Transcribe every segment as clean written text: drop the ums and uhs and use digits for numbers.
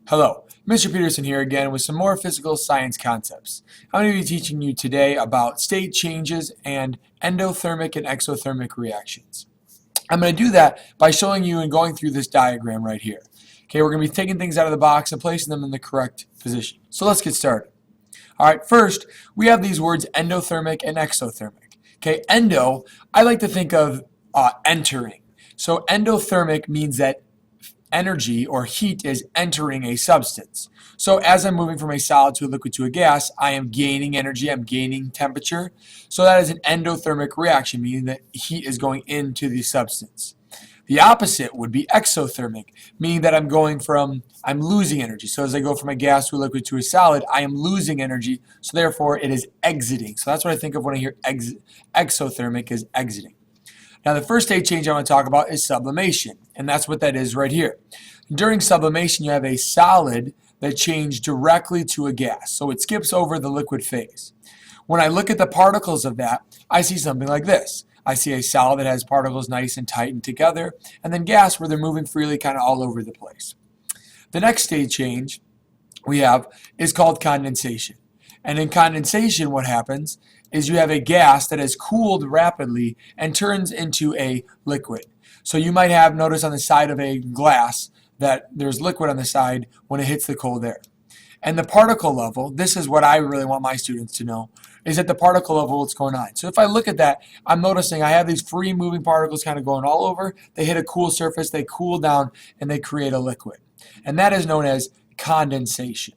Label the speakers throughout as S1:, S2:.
S1: Hello, Mr. Peterson here again with some more physical science concepts. I'm going to be teaching you today about state changes and endothermic and exothermic reactions. I'm going to do that by showing you and going through this diagram right here. Okay, we're going to be taking things out of the box and placing them in the correct position. So let's get started. All right, first we have these words endothermic and exothermic. Okay, endo, I like to think of entering. So endothermic means that energy or heat is entering a substance. So as I'm moving from a solid to a liquid to a gas, I am gaining energy, I'm gaining temperature. So that is an endothermic reaction, meaning that heat is going into the substance. The opposite would be exothermic, meaning that I'm losing energy. So as I go from a gas to a liquid to a solid, I am losing energy, so therefore it is exiting. So that's what I think of when I hear exothermic is exiting. Now the first state change I want to talk about is sublimation, and that's what that is right here. During sublimation, you have a solid that changed directly to a gas, so it skips over the liquid phase. When I look at the particles of that, I see something like this. I see a solid that has particles nice and tight and together, and then gas where they're moving freely kind of all over the place. The next state change we have is called condensation. And in condensation, what happens is you have a gas that has cooled rapidly and turns into a liquid. So you might have, notice on the side of a glass that there's liquid on the side when it hits the cold air. And the particle level, this is what I really want my students to know, is at the particle level what's going on. So if I look at that, I'm noticing I have these free moving particles kind of going all over. They hit a cool surface, they cool down, and they create a liquid. And that is known as condensation.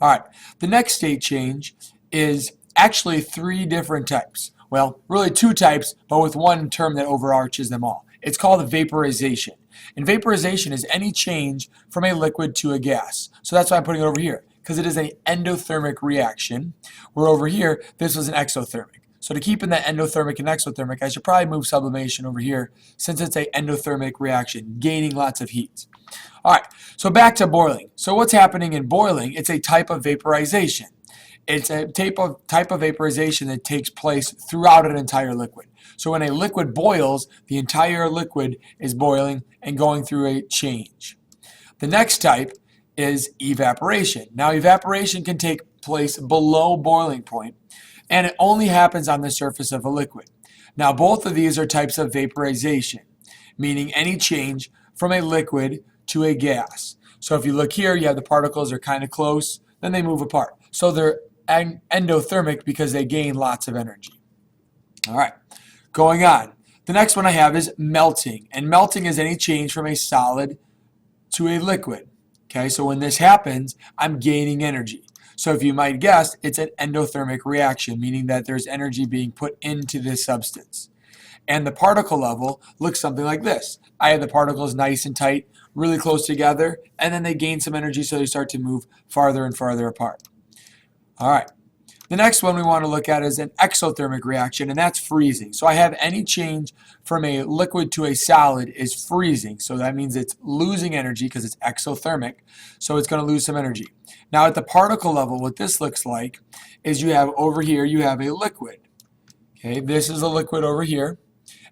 S1: All right, the next state change is actually three different types. Well, really two types, but with one term that overarches them all. It's called vaporization. And vaporization is any change from a liquid to a gas. So that's why I'm putting it over here, because it is an endothermic reaction, where over here, this was an exothermic. So to keep in that endothermic and exothermic, I should probably move sublimation over here, since it's an endothermic reaction, gaining lots of heat. All right, so back to boiling. So what's happening in boiling? It's a type of vaporization. It's a type of vaporization that takes place throughout an entire liquid. So when a liquid boils, the entire liquid is boiling and going through a change. The next type is evaporation. Now evaporation can take place below boiling point, and it only happens on the surface of a liquid. Now both of these are types of vaporization, meaning any change from a liquid to a gas. So if you look here, you have the particles are kind of close, then they move apart. So they're endothermic because they gain lots of energy. All right, going on. The next one I have is melting, and melting is any change from a solid to a liquid. Okay, so when this happens, I'm gaining energy. So if you might guess, it's an endothermic reaction, meaning that there's energy being put into this substance. And the particle level looks something like this. I have the particles nice and tight, really close together, and then they gain some energy, so they start to move farther and farther apart. All right. The next one we want to look at is an exothermic reaction, and that's freezing. So I have any change from a liquid to a solid is freezing. So that means it's losing energy because it's exothermic. So it's going to lose some energy. Now at the particle level, what this looks like is you have over here, you have a liquid. Okay, this is a liquid over here.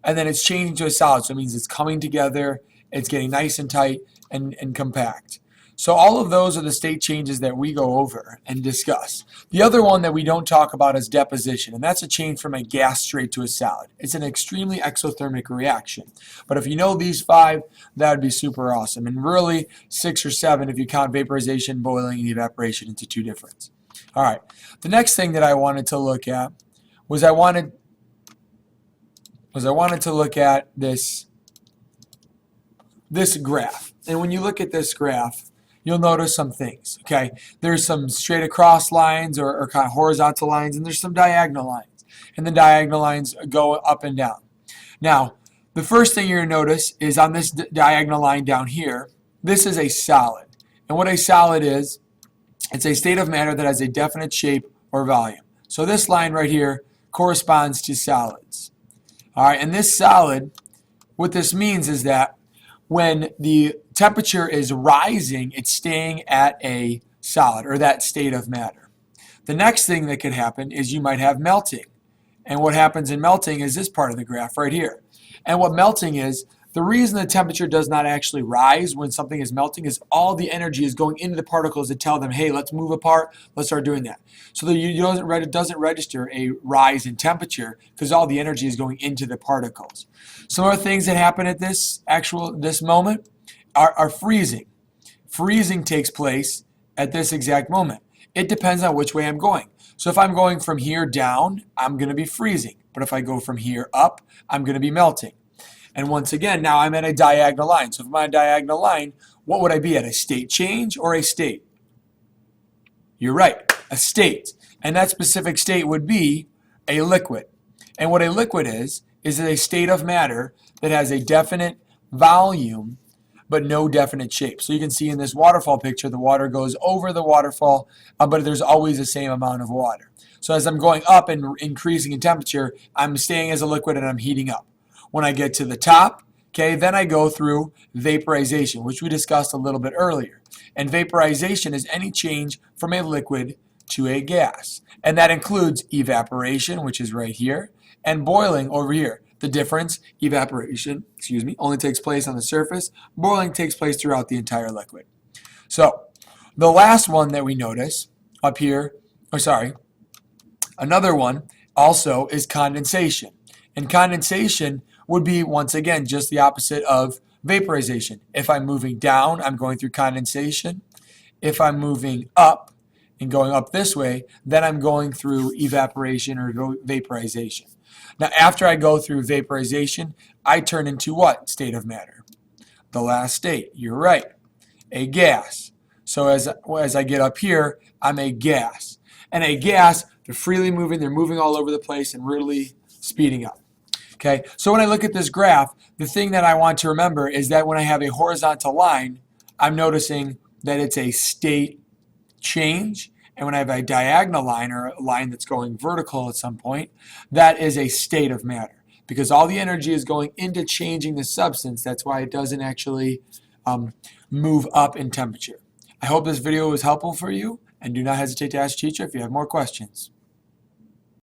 S1: And then it's changing to a solid. So it means it's coming together, it's getting nice and tight and compact. So all of those are the state changes that we go over and discuss. The other one that we don't talk about is deposition, and that's a change from a gas straight to a solid. It's an extremely exothermic reaction. But if you know these five, that would be super awesome. And really 6 or 7 if you count vaporization, boiling, and evaporation into two different. All right, the next thing that I wanted to look at was I wanted to look at this graph. And when you look at this graph, you'll notice some things, okay? There's some straight across lines or kind of horizontal lines, and there's some diagonal lines. And the diagonal lines go up and down. Now, the first thing you're going to notice is on this diagonal line down here, this is a solid. And what a solid is, it's a state of matter that has a definite shape or volume. So this line right here corresponds to solids. All right, and this solid, what this means is that when the temperature is rising, it's staying at a solid or that state of matter. The next thing that could happen is you might have melting. And what happens in melting is this part of the graph right here. And what melting is, The reason the temperature does not actually rise when something is melting is all the energy is going into the particles to tell them, hey, let's move apart, let's start doing that. So it doesn't register a rise in temperature because all the energy is going into the particles. Some other things that happen at this moment are freezing. Freezing takes place at this exact moment. It depends on which way I'm going. So if I'm going from here down, I'm going to be freezing. But if I go from here up, I'm going to be melting. And once again, now I'm at a diagonal line. So if I'm on a diagonal line, what would I be at, a state change or a state? You're right, a state. And that specific state would be a liquid. And what a liquid is a state of matter that has a definite volume but no definite shape. So you can see in this waterfall picture, the water goes over the waterfall, but there's always the same amount of water. So as I'm going up and increasing in temperature, I'm staying as a liquid and I'm heating up. When I get to the top, okay, then I go through vaporization, which we discussed a little bit earlier. And vaporization is any change from a liquid to a gas. And that includes evaporation, which is right here, and boiling over here. The difference, evaporation, only takes place on the surface. Boiling takes place throughout the entire liquid. So the last one that we notice up here, another one also is condensation. And condensation would be, once again, just the opposite of vaporization. If I'm moving down, I'm going through condensation. If I'm moving up and going up this way, then I'm going through evaporation or vaporization. Now, after I go through vaporization, I turn into what state of matter? The last state. You're right, a gas. So as I get up here, I'm a gas. And a gas, they're freely moving, they're moving all over the place and really speeding up. Okay, so when I look at this graph, the thing that I want to remember is that when I have a horizontal line, I'm noticing that it's a state change. And when I have a diagonal line, or a line that's going vertical at some point, that is a state of matter. Because all the energy is going into changing the substance. That's why it doesn't actually move up in temperature. I hope this video was helpful for you, and do not hesitate to ask your teacher if you have more questions.